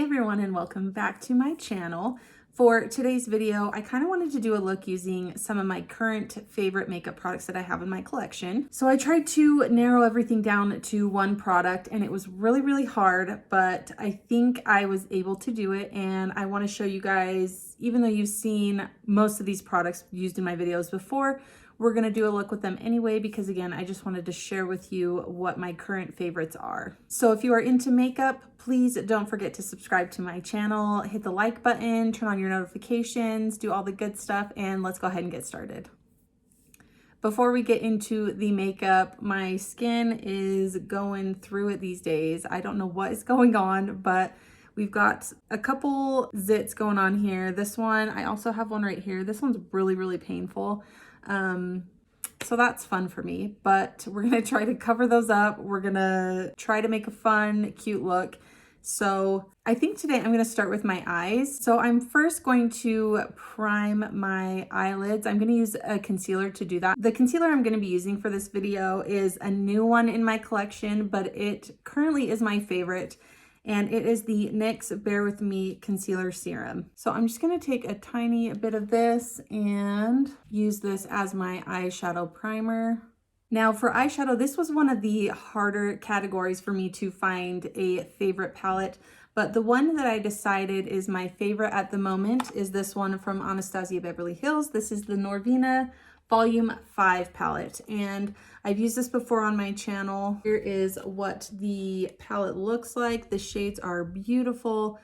everyone, and welcome back to my channel. For today's video, I kind of wanted to do a look using some of my current favorite makeup products that I have in my collection. So I tried to narrow everything down to one product, and it was really hard, but I think I was able to do it. And I want to show you guys, even though you've seen most of these products used in my videos before, we're going to do a look with them anyway, because again, I just wanted to share with you what my current favorites are. So if you are into makeup, please don't forget to subscribe to my channel, hit the like button, turn on your notifications, do all the good stuff, and let's go ahead and get started. Before we get into the makeup, my skin is going through it these days. I don't know what is going on, but we've got a couple zits going on here. This one, I also have one right here. This one's really painful. So that's fun for me, but we're gonna try to cover those up. We're gonna try to make a fun, cute look. So I think today I'm gonna start with my eyes. So I'm first going to prime my eyelids. I'm gonna use a concealer to do that. The concealer I'm gonna be using for this video is a new one in my collection, but it currently is my favorite. And it is the NYX Bear With Me Concealer Serum. So I'm just gonna take a tiny bit of this and use this as my eyeshadow primer. Now for eyeshadow, this was one of the harder categories for me to find a favorite palette, but the one that I decided is my favorite at the moment is this one from Anastasia Beverly Hills. This is the Norvina Volume 5 palette, and I've used this before on my channel. Here is what the palette looks like. The shades are beautiful.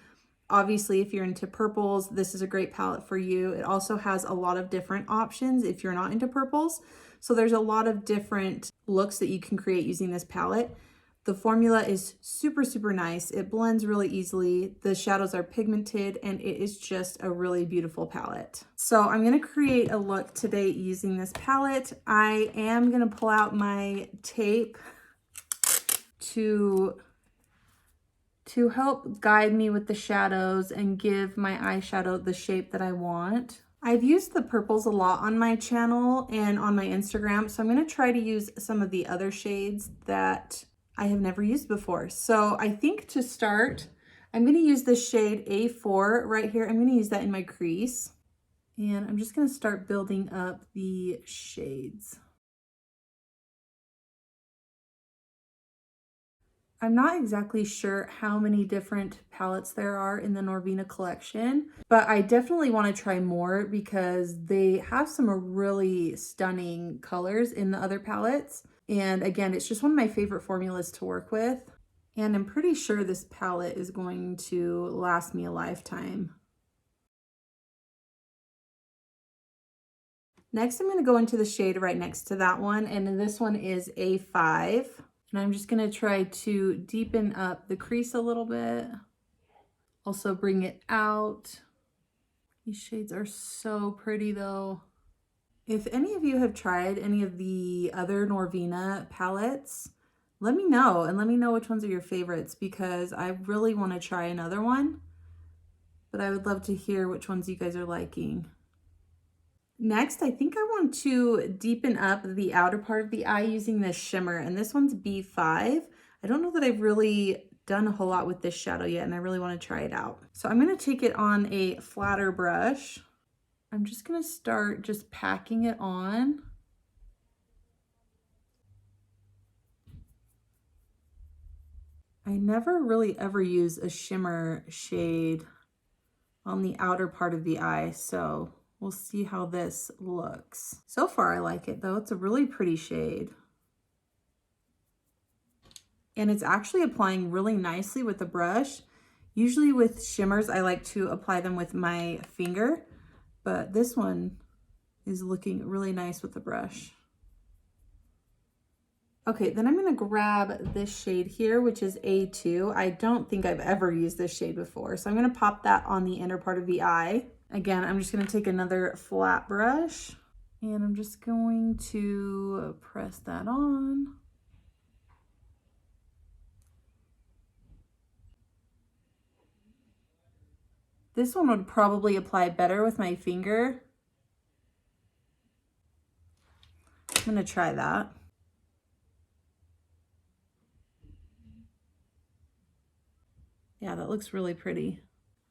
Obviously, if you're into purples, this is a great palette for you. It also has a lot of different options if you're not into purples. So there's a lot of different looks that you can create using this palette. The formula is super nice. It blends really easily. The shadows are pigmented, and it is just a really beautiful palette. So I'm gonna create a look today using this palette. I am gonna pull out my tape to help guide me with the shadows and give my eyeshadow the shape that I want. I've used the purples a lot on my channel and on my Instagram, so I'm gonna try to use some of the other shades that I have never used before. So I think to start, I'm gonna use the shade A4 right here. I'm gonna use that in my crease. And I'm just gonna start building up the shades. I'm not exactly sure how many different palettes there are in the Norvina collection, but I definitely want to try more because they have some really stunning colors in the other palettes. And again, it's just one of my favorite formulas to work with. And I'm pretty sure this palette is going to last me a lifetime. Next, I'm going to go into the shade right next to that one. And this one is A5. And I'm just gonna try to deepen up the crease a little bit. Also bring it out. These shades are so pretty though. If any of you have tried any of the other Norvina palettes, let me know, and let me know which ones are your favorites, because I really wanna try another one, but I would love to hear which ones you guys are liking. Next, I think I want to deepen up the outer part of the eye using this shimmer, and this one's B5. I don't know that I've really done a whole lot with this shadow yet, and I really want to try it out. So I'm going to take it on a flatter brush. I'm just going to start just packing it on. I never really ever use a shimmer shade on the outer part of the eye, so we'll see how this looks. So far, I like it though. It's a really pretty shade. And it's actually applying really nicely with the brush. Usually with shimmers, I like to apply them with my finger, but this one is looking really nice with the brush. Okay, then I'm gonna grab this shade here, which is A2. I don't think I've ever used this shade before, so I'm gonna pop that on the inner part of the eye. Again, I'm just gonna take another flat brush and I'm just going to press that on. This one would probably apply better with my finger. I'm gonna try that. Yeah, that looks really pretty.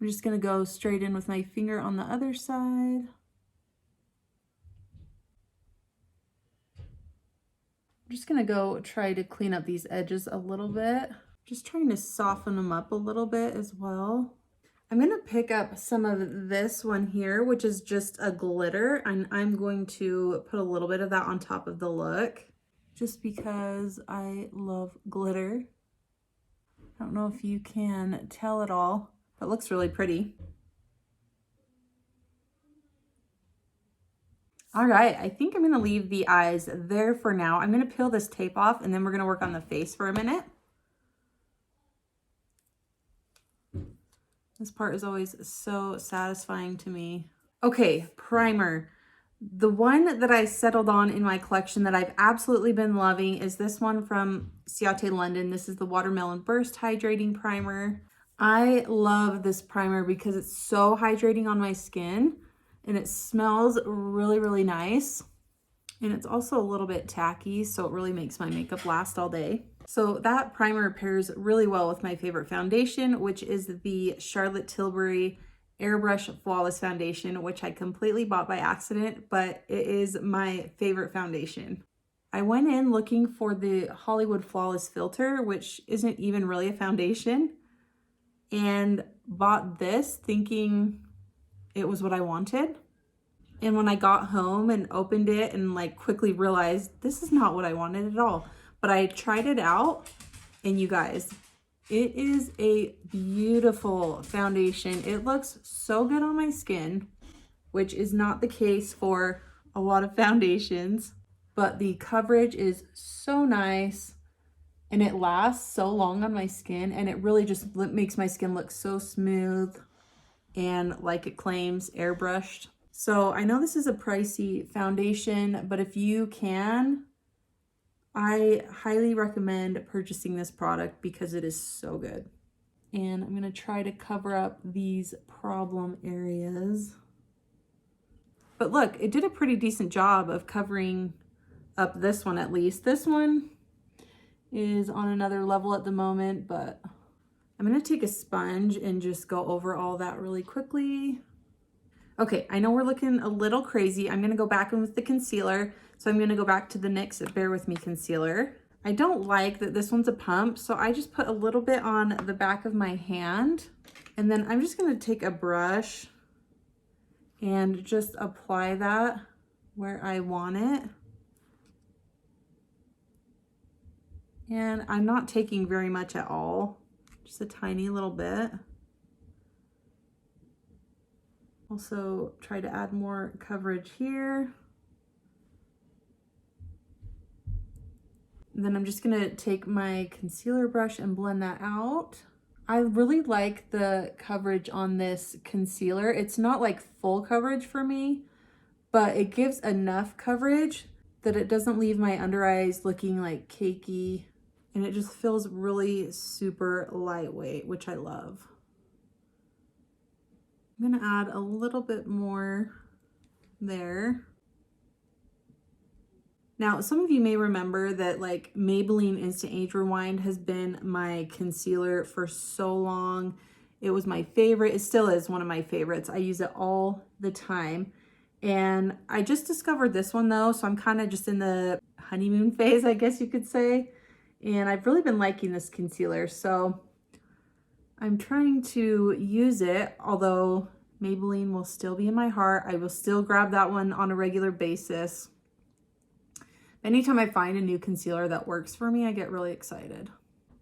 I'm just gonna go straight in with my finger on the other side. I'm just gonna go try to clean up these edges a little bit. Just trying to soften them up a little bit as well. I'm gonna pick up some of this one here, which is just a glitter, and I'm going to put a little bit of that on top of the look, just because I love glitter. I don't know if you can tell at all, but it looks really pretty. All right, I think I'm gonna leave the eyes there for now. I'm gonna peel this tape off and then we're gonna work on the face for a minute. This part is always so satisfying to me. Okay, primer. The one that I settled on in my collection that I've absolutely been loving is this one from Ciate London. This is the Watermelon Burst Hydrating Primer. I love this primer because it's so hydrating on my skin and it smells really, really nice. And it's also a little bit tacky, so it really makes my makeup last all day. So that primer pairs really well with my favorite foundation, which is the Charlotte Tilbury Airbrush Flawless Foundation, which I completely bought by accident, but it is my favorite foundation. I went in looking for the Hollywood Flawless Filter, which isn't even really a foundation, and bought this thinking it was what I wanted. And when I got home and opened it and like quickly realized this is not what I wanted at all, but I tried it out, and you guys, it is a beautiful foundation. It looks so good on my skin, which is not the case for a lot of foundations, but the coverage is so nice and it lasts so long on my skin, and it really just makes my skin look so smooth and, like it claims, airbrushed. So I know this is a pricey foundation, but if you can, I highly recommend purchasing this product because it is so good. And I'm going to try to cover up these problem areas. But look, it did a pretty decent job of covering up this one at least. This one is on another level at the moment, but I'm going to take a sponge and just go over all that really quickly. Okay, I know we're looking a little crazy. I'm gonna go back in with the concealer. So I'm gonna go back to the NYX Bear With Me concealer. I don't like that this one's a pump, so I just put a little bit on the back of my hand. And then I'm just gonna take a brush and just apply that where I want it. And I'm not taking very much at all, just a tiny little bit. Also try to add more coverage here. And then I'm just gonna take my concealer brush and blend that out. I really like the coverage on this concealer. It's not like full coverage for me, but it gives enough coverage that it doesn't leave my under eyes looking like cakey, and it just feels really super lightweight, which I love. I'm gonna add a little bit more there. Now, some of you may remember that like Maybelline Instant Age Rewind has been my concealer for so long. It was my favorite. It still is one of my favorites. I use it all the time. And I just discovered this one though, so I'm kind of just in the honeymoon phase, I guess you could say. And I've really been liking this concealer, so I'm trying to use it, although Maybelline will still be in my heart. I will still grab that one on a regular basis. Anytime I find a new concealer that works for me, I get really excited.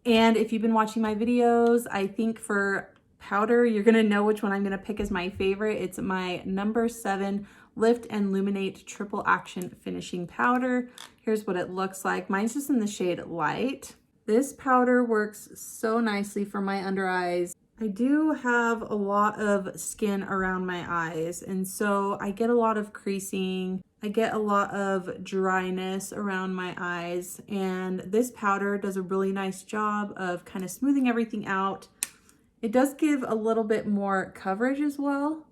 And if you've been watching my videos, I think for powder, you're gonna know which one I'm gonna pick as my favorite. It's my number 7 Lift and Illuminate Triple Action Finishing Powder. Here's what it looks like. Mine's just in the shade Light. This powder works so nicely for my under eyes. I do have a lot of skin around my eyes, and so I get a lot of creasing. I get a lot of dryness around my eyes, and this powder does a really nice job of kind of smoothing everything out. It does give a little bit more coverage as well,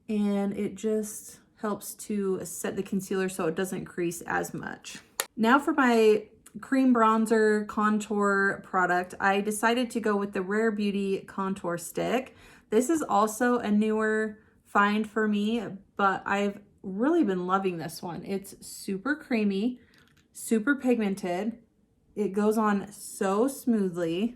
and it just helps to set the concealer so it doesn't crease as much. Now for my cream bronzer contour product, I decided to go with the Rare Beauty contour stick. This is also a newer find for me, but I've really been loving this one. It's super creamy, super pigmented. It goes on so smoothly,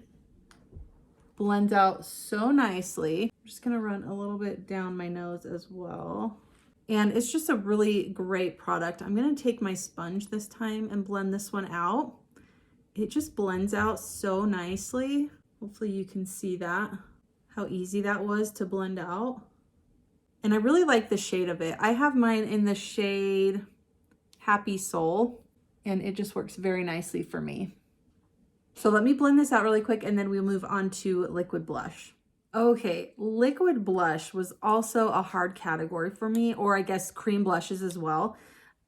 blends out so nicely. I'm just gonna run a little bit down my nose as well. And it's just a really great product. I'm gonna take my sponge this time and blend this one out. It just blends out so nicely. Hopefully you can see that, how easy that was to blend out. And I really like the shade of it. I have mine in the shade Happy Soul, and it just works very nicely for me. So let me blend this out really quick and then we'll move on to liquid blush. Okay, liquid blush was also a hard category for me, or I guess cream blushes as well.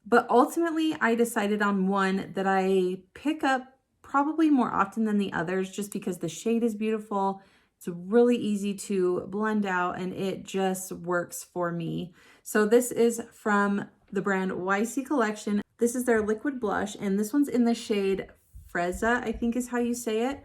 But ultimately I decided on one that I pick up probably more often than the others just because the shade is beautiful. It's really easy to blend out and it just works for me. So this is from the brand YC Collection. This is their liquid blush and this one's in the shade Freza, I think is how you say it.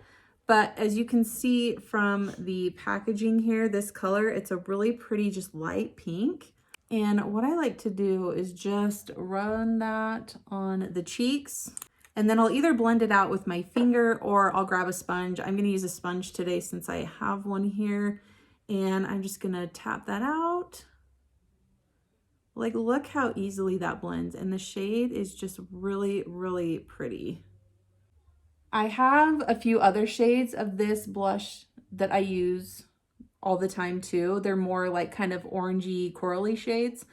But as you can see from the packaging here, this color, it's a really pretty, just light pink. And what I like to do is just run that on the cheeks. And then I'll either blend it out with my finger or I'll grab a sponge. I'm gonna use a sponge today since I have one here. And I'm just gonna tap that out. Like, look how easily that blends. And the shade is just really, really pretty. I have a few other shades of this blush that I use all the time too. They're more like kind of orangey, corally shades,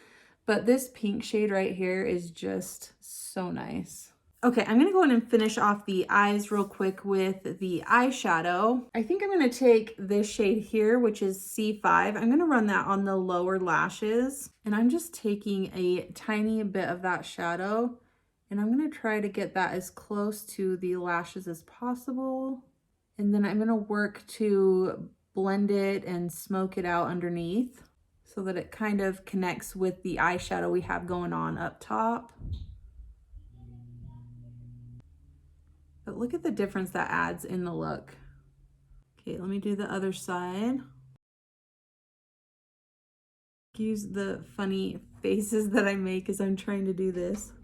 but this pink shade right here is just so nice. Okay, I'm gonna go in and finish off the eyes real quick with the eyeshadow. I think I'm gonna take this shade here, which is C5. I'm gonna run that on the lower lashes, and I'm just taking a tiny bit of that shadow and I'm gonna try to get that as close to the lashes as possible. And then I'm gonna work to blend it and smoke it out underneath so that it kind of connects with the eyeshadow we have going on up top. But look at the difference that adds in the look. Okay, let me do the other side. Use the funny faces that I make as I'm trying to do this.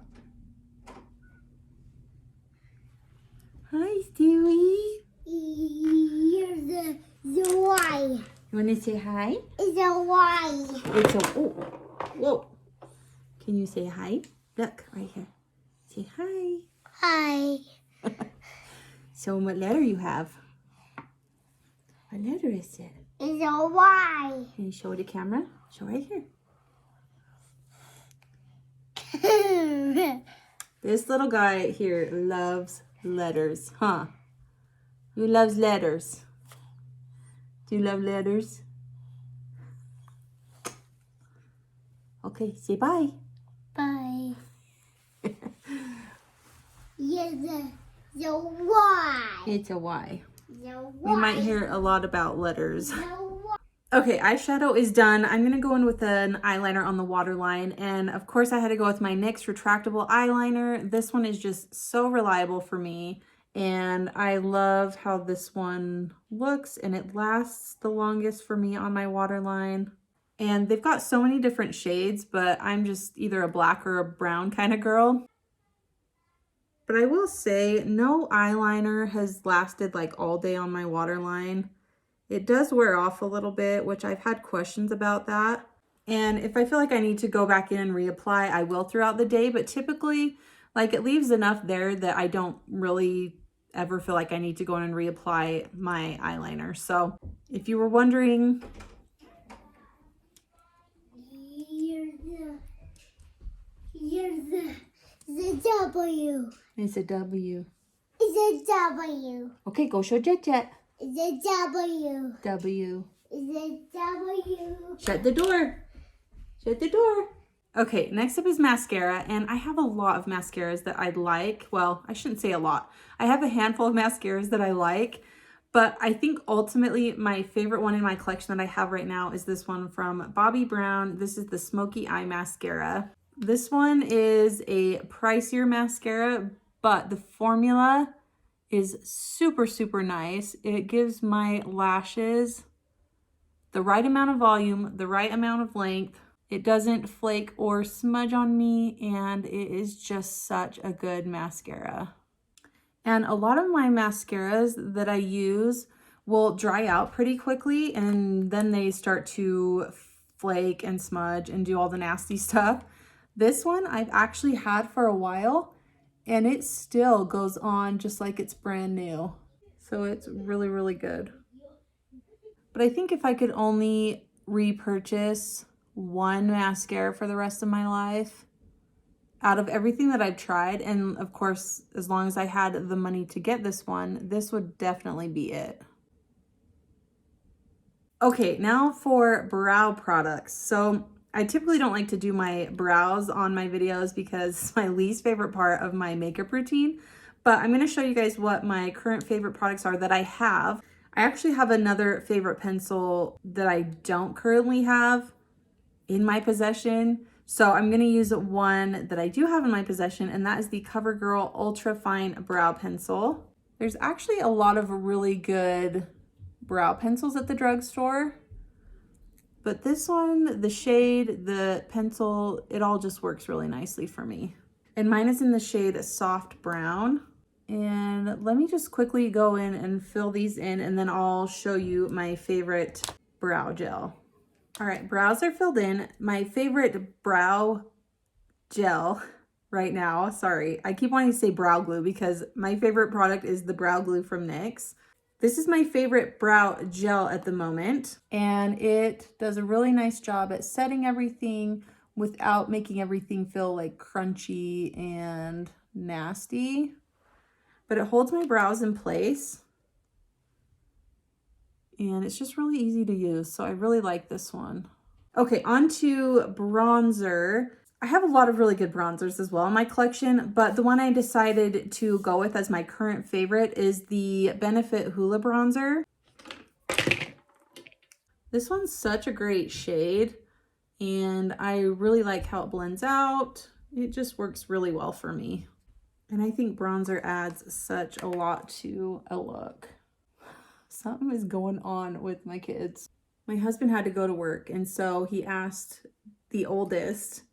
Hi, Stewie. Here's the Y. You want to say hi? It's a Y. It's a, oh, whoa. Can you say hi? Look, right here. Say hi. Hi. So what letter you have? What letter is it? It's a Y. Can you show the camera? Show right here. This little guy here loves letters, huh? Who loves letters? Do you love letters? Okay, say bye. Bye. Here's the Y. It's a Y. The Y. We might hear a lot about letters. The Y. Okay, eyeshadow is done. I'm gonna go in with an eyeliner on the waterline, and of course I had to go with my NYX retractable eyeliner. This one is just so reliable for me, and I love how this one looks, and it lasts the longest for me on my waterline. And they've got so many different shades, but I'm just either a black or a brown kind of girl. But I will say, no eyeliner has lasted like all day on my waterline. It does wear off a little bit, which I've had questions about that. And if I feel like I need to go back in and reapply, I will throughout the day. But typically, like, it leaves enough there that I don't really ever feel like I need to go in and reapply my eyeliner. So if you were wondering, Here's the W. it's a W. It's a W. Okay, go show Jet Jet. It's a W. W. It's a W. Shut the door. Shut the door. Okay, next up is mascara, and I have a lot of mascaras that I like. Well, I shouldn't say a lot. I have a handful of mascaras that I like, but I think ultimately my favorite one in my collection that I have right now is this one from Bobbi Brown. This is the Smoky Eye Mascara. This one is a pricier mascara, but the formula is super, super nice. It gives my lashes the right amount of volume, the right amount of length. It doesn't flake or smudge on me, and it is just such a good mascara. And a lot of my mascaras that I use will dry out pretty quickly, and then they start to flake and smudge and do all the nasty stuff. This one I've actually had for a while, and it still goes on just like it's brand new. So it's really, really good. But I think if I could only repurchase one mascara for the rest of my life, out of everything that I've tried, and of course, as long as I had the money to get this one, this would definitely be it. Okay, now for brow products. So I typically don't like to do my brows on my videos because it's my least favorite part of my makeup routine, but I'm gonna show you guys what my current favorite products are that I have. I actually have another favorite pencil that I don't currently have in my possession. So I'm gonna use one that I do have in my possession, and that is the CoverGirl Ultra Fine Brow Pencil. There's actually a lot of really good brow pencils at the drugstore, but this one, the shade, the pencil, it all just works really nicely for me. And mine is in the shade Soft Brown. And let me just quickly go in and fill these in, and then I'll show you my favorite brow gel. All right, brows are filled in. My favorite brow gel right now, sorry, I keep wanting to say brow glue because my favorite product is the brow glue from NYX. This is my favorite brow gel at the moment, and it does a really nice job at setting everything without making everything feel like crunchy and nasty. But it holds my brows in place, and it's just really easy to use. So I really like this one. Okay, on to bronzer. I have a lot of really good bronzers as well in my collection, but the one I decided to go with as my current favorite is the Benefit Hoola bronzer. This one's such a great shade, and I really like how it blends out. It just works really well for me. And I think bronzer adds such a lot to a look. Something is going on with my kids. My husband had to go to work, and so he asked the oldest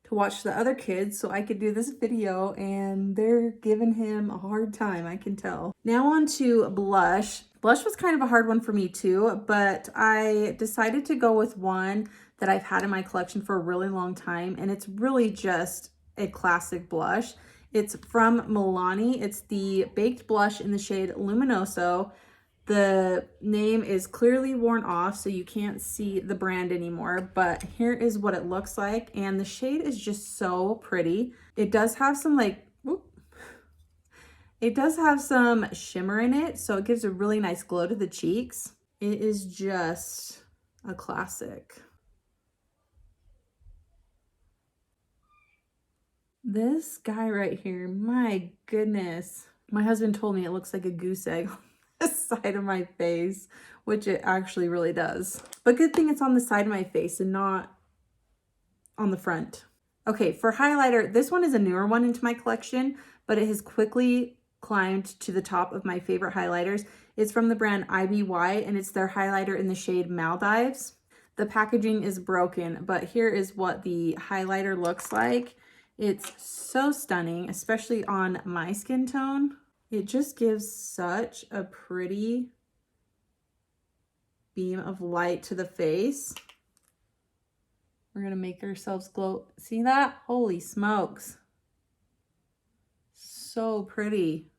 to watch the other kids so I could do this video, and they're giving him a hard time, I can tell. Now on to blush. Blush was kind of a hard one for me too, but I decided to go with one that I've had in my collection for a really long time, and it's really just a classic blush. It's from Milani. It's the Baked Blush in the shade Luminoso. The name is clearly worn off, so you can't see the brand anymore, but here is what it looks like, and the shade is just so pretty. It does have some it does have some shimmer in it, so it gives a really nice glow to the cheeks. It is just a classic. This guy right here, my goodness. My husband told me it looks like a goose egg on the side of my face, which it actually really does. But good thing it's on the side of my face and not on the front. Okay, for highlighter, this one is a newer one into my collection, but it has quickly climbed to the top of my favorite highlighters. It's from the brand IBY, and it's their highlighter in the shade Maldives. The packaging is broken, but here is what the highlighter looks like. It's so stunning, especially on my skin tone. It just gives such a pretty beam of light to the face. We're gonna make ourselves glow. See that? Holy smokes. So pretty.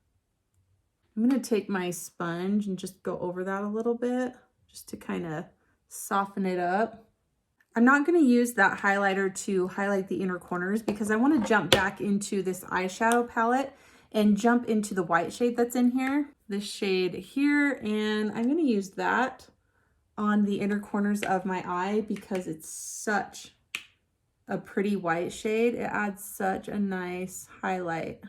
I'm gonna take my sponge and just go over that a little bit, just to kind of soften it up. I'm not going to use that highlighter to highlight the inner corners because I want to jump back into this eyeshadow palette and jump into the white shade that's in here, this shade here, and I'm going to use that on the inner corners of my eye because it's such a pretty white shade. It adds such a nice highlight.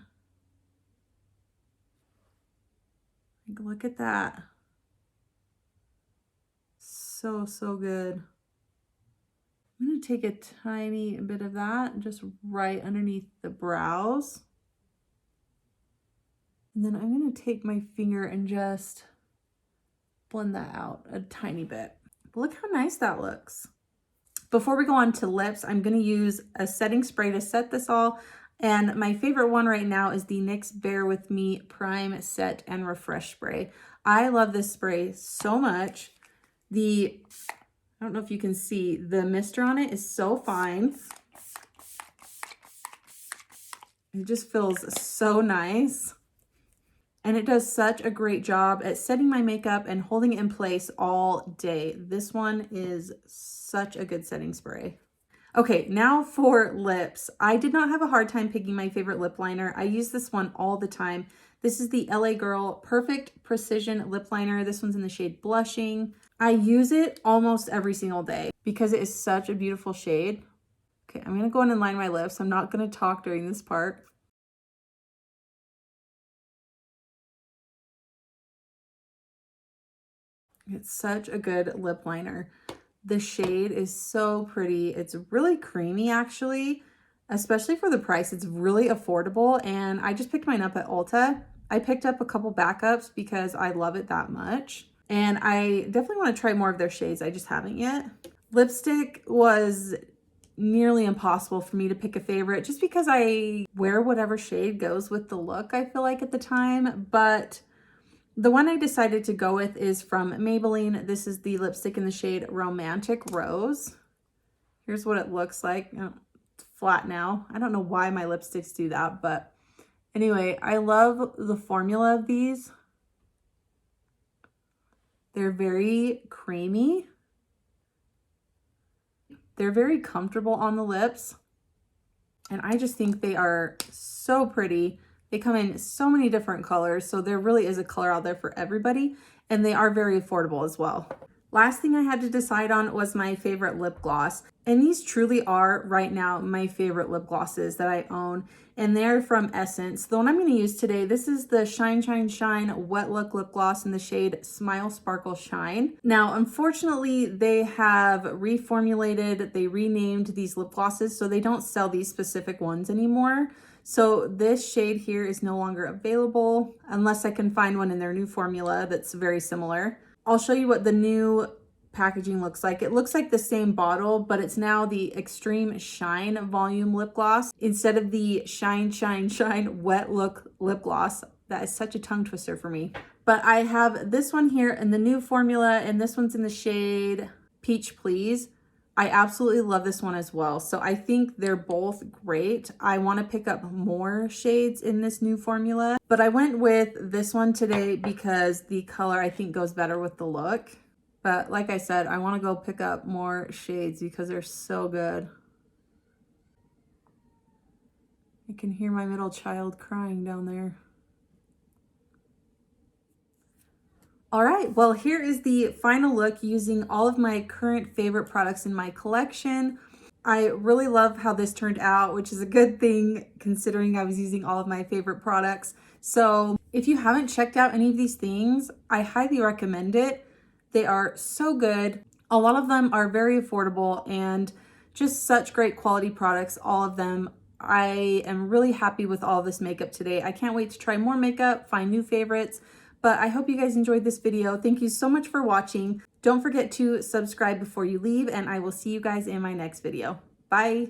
Like, look at that. So, so good. I'm going to take a tiny bit of that just right underneath the brows. And then I'm gonna take my finger and just blend that out a tiny bit. Look how nice that looks. Before we go on to lips, I'm gonna use a setting spray to set this all. And my favorite one right now is the NYX Bear With Me Prime Set and Refresh Spray. I love this spray so much. I don't know if you can see, the mister on it is so fine. It just feels so nice. And it does such a great job at setting my makeup and holding it in place all day. This one is such a good setting spray. Okay, now for lips. I did not have a hard time picking my favorite lip liner. I use this one all the time. This is the LA Girl Perfect Precision Lip Liner. This one's in the shade Blushing. I use it almost every single day because it is such a beautiful shade. Okay, I'm gonna go in and line my lips. I'm not gonna talk during this part. It's such a good lip liner. The shade is so pretty. It's really creamy actually, especially for the price. It's really affordable, and I just picked mine up at Ulta. I picked up a couple backups because I love it that much. And I definitely want to try more of their shades. I just haven't yet. Lipstick was nearly impossible for me to pick a favorite just because I wear whatever shade goes with the look, I feel like, at the time. But the one I decided to go with is from Maybelline. This is the lipstick in the shade Romantic Rose. Here's what it looks like. It's flat now. I don't know why my lipsticks do that, but anyway, I love the formula of these. They're very creamy. They're very comfortable on the lips. And I just think they are so pretty. They come in so many different colors, so there really is a color out there for everybody, and they are very affordable as well. Last thing I had to decide on was my favorite lip gloss, and these truly are right now my favorite lip glosses that I own, and they're from Essence. The one I'm going to use today, this is the Shine Shine Shine Wet Look Lip Gloss in the shade Smile Sparkle Shine. Now, unfortunately, they have reformulated, they renamed these lip glosses, so they don't sell these specific ones anymore. So this shade here is no longer available unless I can find one in their new formula that's very similar. I'll show you what the new packaging looks like. It looks like the same bottle, but it's now the Extreme Shine Volume Lip Gloss instead of the Shine Shine Shine Wet Look Lip Gloss. That is such a tongue twister for me. But I have this one here in the new formula, and this one's in the shade Peach Please. I absolutely love this one as well. So I think they're both great. I want to pick up more shades in this new formula, but I went with this one today because the color I think goes better with the look. But like I said, I want to go pick up more shades because they're so good. I can hear my middle child crying down there. All right, well, here is the final look using all of my current favorite products in my collection. I really love how this turned out, which is a good thing considering I was using all of my favorite products. So if you haven't checked out any of these things, I highly recommend it. They are so good. A lot of them are very affordable and just such great quality products, all of them. I am really happy with all of this makeup today. I can't wait to try more makeup, find new favorites. But I hope you guys enjoyed this video. Thank you so much for watching. Don't forget to subscribe before you leave, and I will see you guys in my next video. Bye.